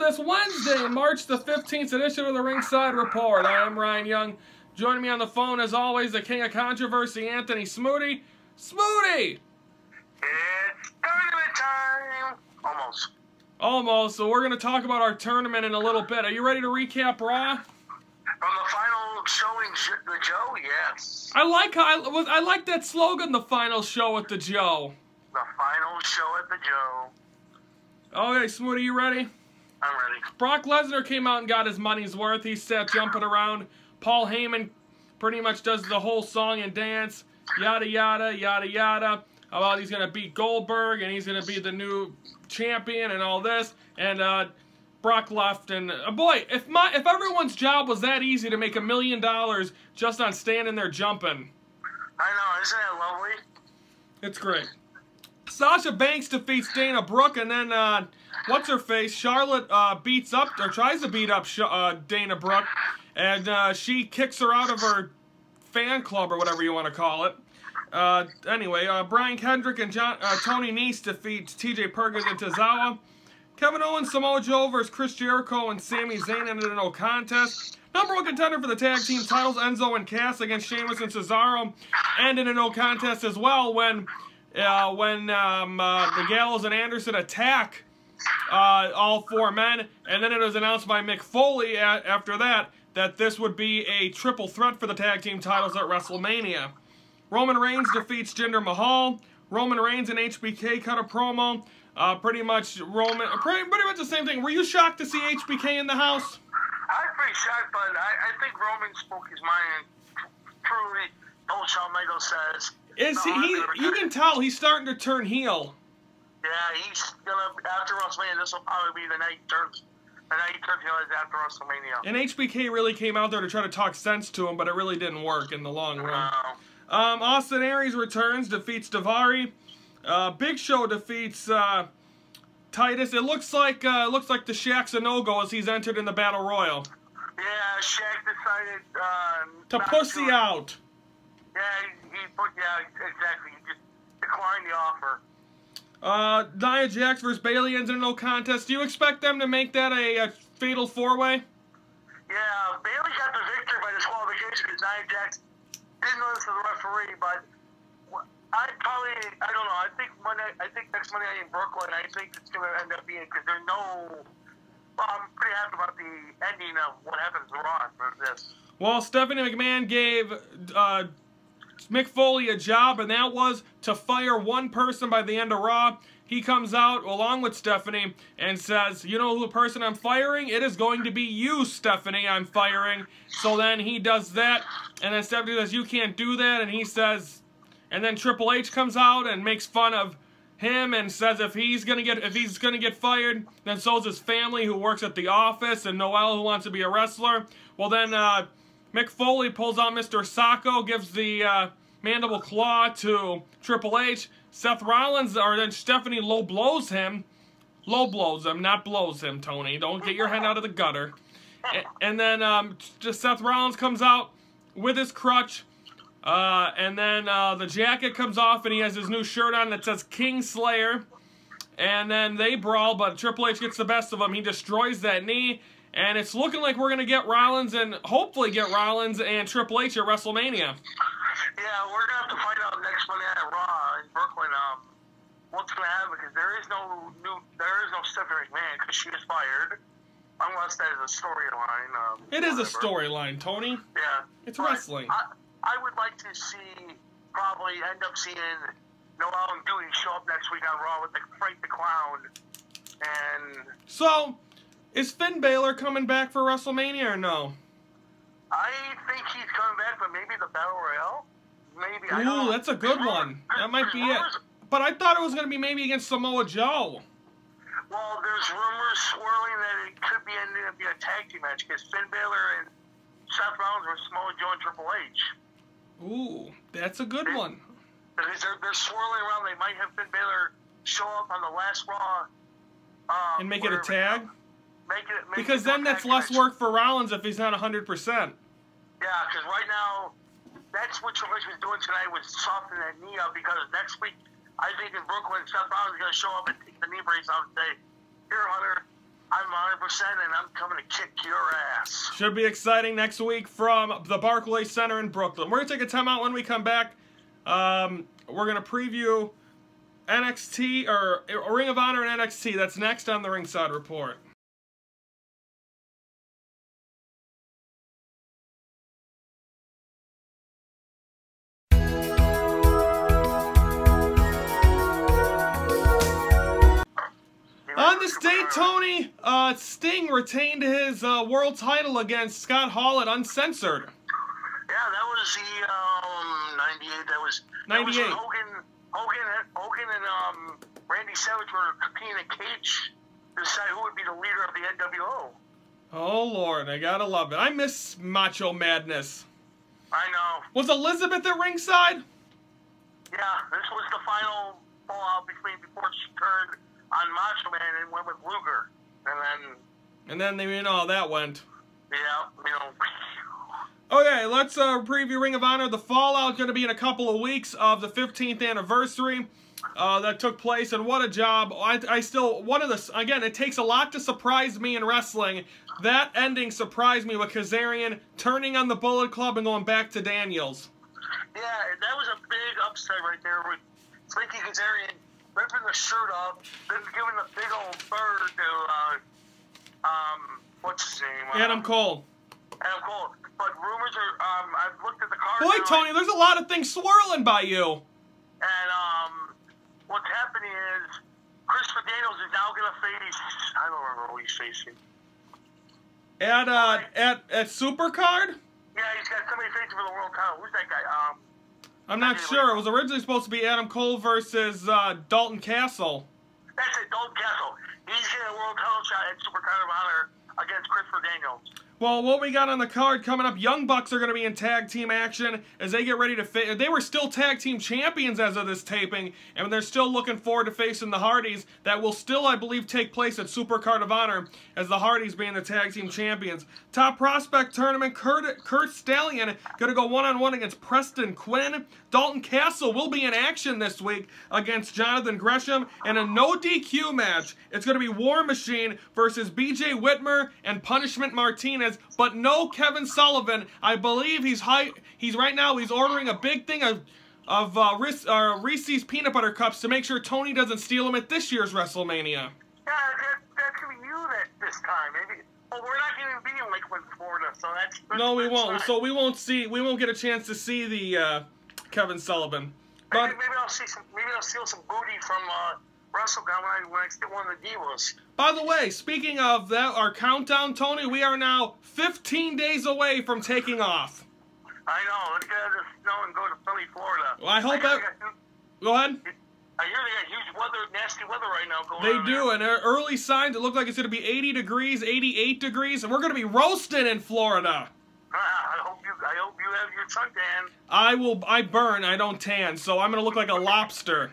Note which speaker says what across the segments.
Speaker 1: this Wednesday, March the 15th edition of the Ringside Report. I am Ryan Young. Joining me on the phone, as always, the king of controversy, Anthony Smoody. Smoody!
Speaker 2: It's tournament time! Almost.
Speaker 1: Almost. So we're going to talk about our tournament in a little bit. Are you ready to recap Raw?
Speaker 2: From the final showing, the Joe, yes.
Speaker 1: I like that slogan, the final show at the Joe.
Speaker 2: The final show at the Joe.
Speaker 1: Okay, Smoody, you ready?
Speaker 2: I'm ready.
Speaker 1: Brock Lesnar came out and got his money's worth. He sat jumping around. Paul Heyman pretty much does the whole song and dance. Yada, yada, yada, yada. About he's going to beat Goldberg and he's going to be the new champion and all this. And Brock left. And boy, if everyone's job was that easy to make $1 million just on standing there jumping.
Speaker 2: I know, isn't that lovely?
Speaker 1: It's great. Sasha Banks defeats Dana Brooke, and then what's her face? Charlotte beats up or tries to beat up Dana Brooke, and she kicks her out of her fan club or whatever you want to call it. Anyway, Brian Kendrick and Tony Nese defeat T.J. Perkins and Tozawa. Kevin Owens, Samoa Joe versus Chris Jericho and Sami Zayn ended in no contest. Number 1 contender for the tag team titles, Enzo and Cass against Sheamus and Cesaro, ended in no contest as well when the Gallows and Anderson attack all 4 men, and then it was announced by Mick Foley after that this would be a triple threat for the tag team titles at WrestleMania. Roman Reigns defeats Jinder Mahal. Roman Reigns and HBK cut a promo. Pretty much the same thing. Were you shocked to see HBK in the house?
Speaker 2: I'm pretty shocked, but I think Roman spoke his mind and truly told Shawn Michaels says.
Speaker 1: You can tell he's starting to turn heel.
Speaker 2: Yeah, he's gonna after WrestleMania. This will probably be the night he turns heel after WrestleMania.
Speaker 1: And HBK really came out there to try to talk sense to him, but it really didn't work in the long run. Austin Aries returns, defeats Daivari. Big Show defeats Titus. It looks like the Shaq's a no-go as he's entered in the Battle Royal.
Speaker 2: Yeah, Shaq decided
Speaker 1: to pussy out.
Speaker 2: Yeah, exactly. He just declined the offer.
Speaker 1: Nia Jax versus Bayley ends in no contest. Do you expect them to make that a fatal 4-way?
Speaker 2: Yeah, Bayley got the victory by disqualification because Nia Jax didn't listen to the referee, but I don't know. I think next Monday night in Brooklyn, I think it's going to end up being because I'm pretty happy about the ending of what happens to Raw for this. Well,
Speaker 1: Stephanie McMahon gave Mick Foley a job, and that was to fire one person by the end of Raw. He comes out along with Stephanie and says, you know who the person I'm firing? It is going to be you, Stephanie, I'm firing. So then he does that, and then Stephanie says, you can't do that, and he says, and then Triple H comes out and makes fun of him and says if he's gonna get fired, then so's his family who works at the office and Noel who wants to be a wrestler. Well then Mick Foley pulls out Mr. Sacco, gives the mandible claw to Triple H. Seth Rollins, or then Stephanie low blows him, not blows him, Tony. Don't get your head out of the gutter. And then just Seth Rollins comes out with his crutch. And then the jacket comes off and he has his new shirt on that says King Slayer. And then they brawl, but Triple H gets the best of him. He destroys that knee. And it's looking like we're going to get Rollins and hopefully get Rollins and Triple H at WrestleMania.
Speaker 2: Yeah, we're going to have to find out next Monday at Raw in Brooklyn what's going to happen because there is no Stephanie McMahon because she is fired. Unless that is a storyline.
Speaker 1: It is a storyline, Tony.
Speaker 2: Yeah.
Speaker 1: It's wrestling.
Speaker 2: I would like to probably end up seeing Noel and Dewey show up next week on Raw with Frank the Clown. And
Speaker 1: so, is Finn Balor coming back for WrestleMania or no?
Speaker 2: I think he's coming back, but maybe the Battle Royale? Maybe. I don't know.
Speaker 1: That's a good one. That might be it. But I thought it was going to be maybe against Samoa Joe.
Speaker 2: Well, there's rumors swirling that it could be ending up being a tag team match because Finn Balor and Seth Rollins were Samoa Joe and Triple H.
Speaker 1: Ooh, that's a good one.
Speaker 2: They're swirling around. They might have Finn Balor show up on the last Raw.
Speaker 1: And make it a tag? Because
Speaker 2: then
Speaker 1: that's less work for Rollins if he's not 100%.
Speaker 2: Yeah, because right now, that's what Triple H was doing tonight was softening that knee up because next week, I think in Brooklyn, Seth Rollins is going to show up and take the knee brace out and say, here, Hunter, I'm 100%, and I'm coming to kick your ass.
Speaker 1: Should be exciting next week from the Barclays Center in Brooklyn. We're going to take a timeout. When we come back, we're going to preview NXT, or Ring of Honor and NXT. That's next on the Ringside Report. On this day, Tony, Sting retained his world title against Scott Hall at Uncensored.
Speaker 2: Yeah, that was the 98. That was
Speaker 1: 98.
Speaker 2: When Hogan and Randy Savage were competing in a cage to decide who would be the leader of the NWO.
Speaker 1: Oh, Lord, I gotta love it. I miss Macho Madness.
Speaker 2: I know.
Speaker 1: Was Elizabeth at ringside?
Speaker 2: Yeah, this was the final fallout before she turned on Macho Man and went with Luger. And then
Speaker 1: you know how that went.
Speaker 2: Yeah,
Speaker 1: Okay, let's preview Ring of Honor. The fallout going to be in a couple of weeks of the 15th anniversary that took place, and what a job. I still, again, it takes a lot to surprise me in wrestling. That ending surprised me with Kazarian turning on the Bullet Club and going back to Daniels.
Speaker 2: Yeah, that was a big upset right there with Frankie Kazarian ripping the shirt off, then giving the big old bird to, what's his name?
Speaker 1: Adam Cole.
Speaker 2: Adam Cole. But rumors are, I've looked at the card.
Speaker 1: Boy, Tony, there's a lot of things swirling by you.
Speaker 2: And, what's happening is Christopher Daniels is now going to face, I don't remember who he's facing.
Speaker 1: At Supercard?
Speaker 2: Yeah, he's got somebody facing for the world title. Who's that guy?
Speaker 1: I'm not sure. It was originally supposed to be Adam Cole versus Dalton Castle.
Speaker 2: That's it, Dalton Castle. He's getting a world title shot at Supercard of Honor against Christopher Daniels.
Speaker 1: Well, what we got on the card coming up, Young Bucks are going to be in tag team action as they get ready to face. They were still tag team champions as of this taping, and they're still looking forward to facing the Hardys. That will still, I believe, take place at Supercard of Honor as the Hardys being the tag team champions. Top Prospect Tournament, Kurt Stallion going to go one-on-one against Preston Quinn. Dalton Castle will be in action this week against Jonathan Gresham, and a no DQ match. It's going to be War Machine versus BJ Whitmer and Punishment Martinez. But no Kevin Sullivan. I believe he's right now he's ordering a big thing of Reese's peanut butter cups to make sure Tony doesn't steal them at this year's WrestleMania.
Speaker 2: Yeah, that's gonna be you this time. Maybe. Well, we're not gonna be in Lakeland, Florida, so that's
Speaker 1: no, we won't.
Speaker 2: Time.
Speaker 1: So we won't get a chance to see the Kevin Sullivan. But
Speaker 2: maybe I'll steal some booty from WrestleCon when I steal one of the Divas.
Speaker 1: By the way, speaking of that, our countdown, Tony, we are now 15 days away from taking off.
Speaker 2: I know. Let's get out of the snow and go to Philly, Florida.
Speaker 1: Well, I hope that. Go ahead.
Speaker 2: I hear they got huge weather, nasty weather right now going on.
Speaker 1: They do, and early signs, it look like it's going to be 80 degrees, 88 degrees, and we're going to be roasting in Florida.
Speaker 2: I hope you have your suntan.
Speaker 1: I burn, I don't tan, so I'm going to look like a lobster.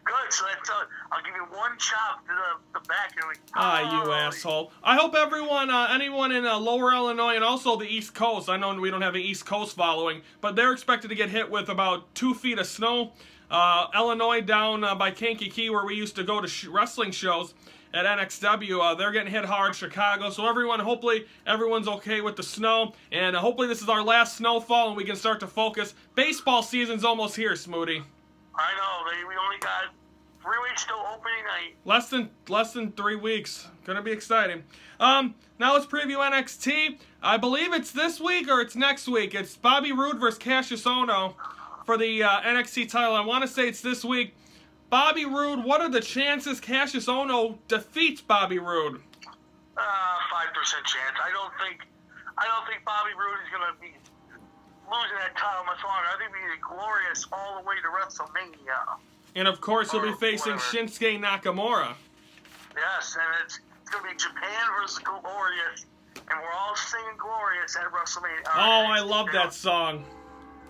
Speaker 2: Good, so that's, I'll give you one chop to the back. And
Speaker 1: you asshole. I hope everyone, anyone in Lower Illinois and also the East Coast, I know we don't have an East Coast following, but they're expected to get hit with about 2 feet of snow. Illinois down by Kankakee, where we used to go to wrestling shows at NXW, they're getting hit hard. Chicago, so hopefully everyone's okay with the snow, and hopefully this is our last snowfall and we can start to focus. Baseball season's almost here, Smoody.
Speaker 2: I know, we only got 3 weeks till opening night.
Speaker 1: Less than 3 weeks. Gonna be exciting. Now let's preview NXT. I believe it's this week or it's next week. It's Bobby Roode versus Cassius Ohno for the NXT title. I want to say it's this week. Bobby Roode, what are the chances Cassius Ohno defeats Bobby Roode?
Speaker 2: 5% chance. I don't think Bobby Roode is gonna be losing that title much longer. I think he's glorious all the way to WrestleMania. And
Speaker 1: of course, he'll be facing Shinsuke Nakamura.
Speaker 2: Yes, and it's going to be Japan versus Glorious, and we're all singing Glorious at WrestleMania.
Speaker 1: Oh, I love that song.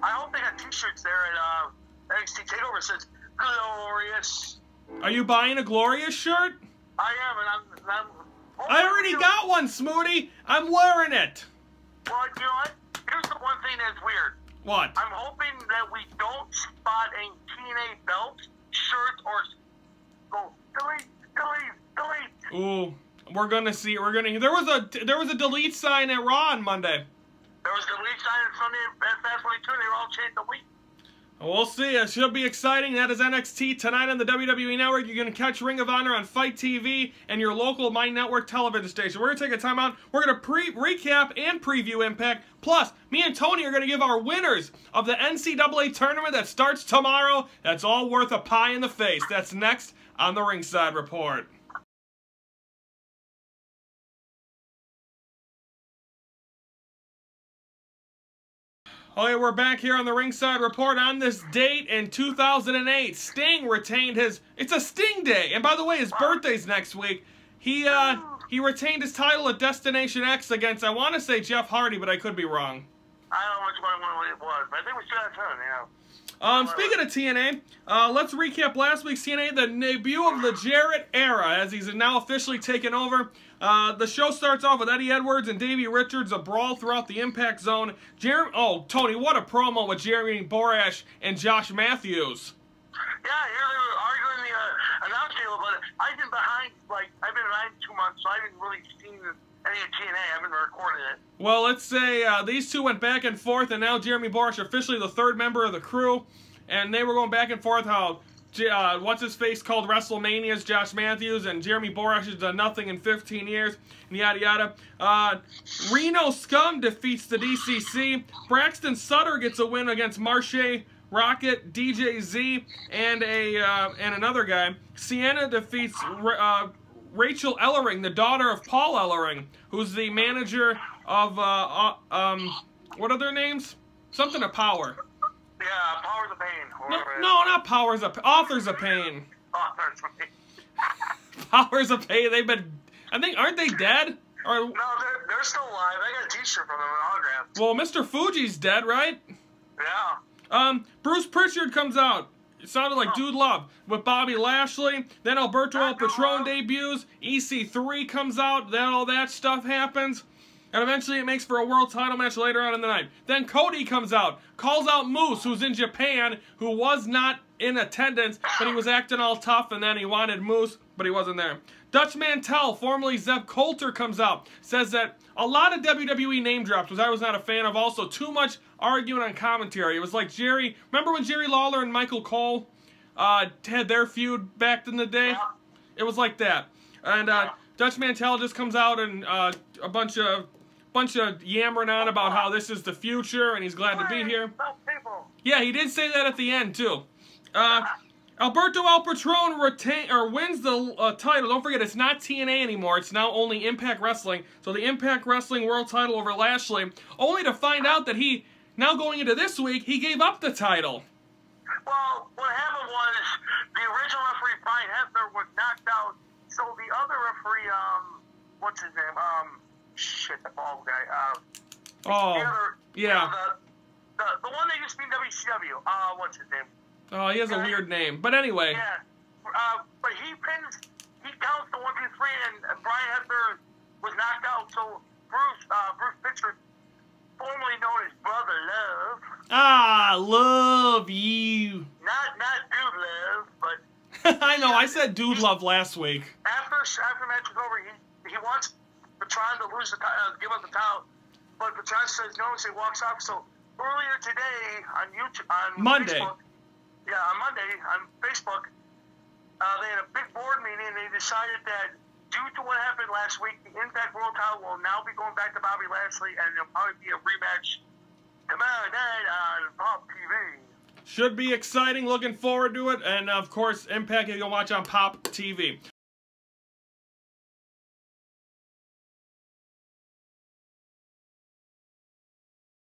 Speaker 2: I hope they got T-shirts there at NXT TakeOver that says Glorious.
Speaker 1: Are you buying a Glorious shirt?
Speaker 2: I am, and I'm
Speaker 1: I already got one, Smoody. I'm wearing it.
Speaker 2: Well, you know what? Here's the one thing that's weird.
Speaker 1: What?
Speaker 2: I'm hoping that we don't spot a TNA belt, shirt, or go delete.
Speaker 1: Ooh. we're gonna see. There was a delete sign at Raw on Monday.
Speaker 2: There was a delete sign from the Fast 22. They were all changed the week.
Speaker 1: We'll see. It should be exciting. That is NXT tonight on the WWE Network. You're going to catch Ring of Honor on Fight TV and your local My Network television station. We're going to take a timeout. We're going to recap and preview Impact. Plus, me and Tony are going to give our winners of the NCAA tournament that starts tomorrow. That's all worth a pie in the face. That's next on the Ringside Report. Okay, we're back here on the Ringside Report. On this date in 2008, Sting retained his... It's a Sting Day! And by the way, his birthday's next week. He retained his title at Destination X against, I want to say Jeff Hardy, but I could be wrong.
Speaker 2: I don't know which one it was, but I think it was John Turner, yeah.
Speaker 1: Speaking of TNA, let's recap last week's TNA, the debut of the Jarrett era, as he's now officially taken over. The show starts off with Eddie Edwards and Davey Richards, a brawl throughout the Impact Zone. Tony, what a promo with Jeremy Borash and Josh Matthews.
Speaker 2: Yeah, here they were arguing the announce table, but I've been behind 2 months, so I haven't really seen any of TNA. I haven't recorded it.
Speaker 1: Well, let's say these two went back and forth, and now Jeremy Borash officially the third member of the crew, and they were going back and forth how what's-his-face called WrestleMania's Josh Matthews, and Jeremy Borash has done nothing in 15 years, and yada yada. Reno Scum defeats the DCC. Braxton Sutter gets a win against Marche Rocket, DJ Z, and another guy. Sienna defeats Rachel Ellering, the daughter of Paul Ellering, who's the manager of, what are their names? Something of Power.
Speaker 2: Yeah, Powers of Pain.
Speaker 1: No, not Powers of... Authors of Pain.
Speaker 2: Authors of Pain.
Speaker 1: Powers of Pain, they've been... I think, aren't they dead? Or...
Speaker 2: No, they're still alive. I got a t-shirt from them, an autograph.
Speaker 1: Well, Mr. Fuji's dead, right?
Speaker 2: Yeah.
Speaker 1: Bruce Pritchard comes out. It sounded like Dude Love with Bobby Lashley. Then Alberto El Patron debuts. EC3 comes out. Then all that stuff happens. And eventually it makes for a world title match later on in the night. Then Cody comes out, calls out Moose, who's in Japan, who was not in attendance, but he was acting all tough, and then he wanted Moose, but he wasn't there. Dutch Mantell, formerly Zeb Coulter, comes out, says that a lot of WWE name drops, which I was not a fan of. Also, too much arguing on commentary. It was like remember when Jerry Lawler and Michael Cole had their feud back in the day?
Speaker 2: Yeah.
Speaker 1: It was like that. And Dutch Mantell just comes out and a bunch of yammering on about how this is the future and he's glad to be here. Yeah, he did say that at the end too. Alberto El Patron wins the title. Don't forget, it's not TNA anymore. It's now only Impact Wrestling. So the Impact Wrestling World title over Lashley, only to find out that now going into this week, he gave up the title.
Speaker 2: Well, what happened was the original referee, Brian Hebner, was knocked out. So the other referee, what's his name? The bald guy.
Speaker 1: Yeah.
Speaker 2: The one that used to be in WCW. What's his name?
Speaker 1: Oh, he has a weird name. But anyway.
Speaker 2: Yeah. But he counts the 1, 2, 3, and Brian Hebner was knocked out. So Bruce Pritchard, formerly known as Brother Love.
Speaker 1: Love you.
Speaker 2: Not Dude Love, but.
Speaker 1: I know. I said Dude Love last week.
Speaker 2: After the match was over, he wants Patron to lose give up the title, but Patron says no, so he walks off. So earlier today on YouTube, on
Speaker 1: Monday,
Speaker 2: Facebook, on Facebook, they had a big board meeting and they decided that due to what happened last week, the Impact World title will now be going back to Bobby Lashley, and there'll probably be a rematch tomorrow night on Pop TV.
Speaker 1: Should be exciting. Looking forward to it. And, of course, Impact you can watch on Pop TV.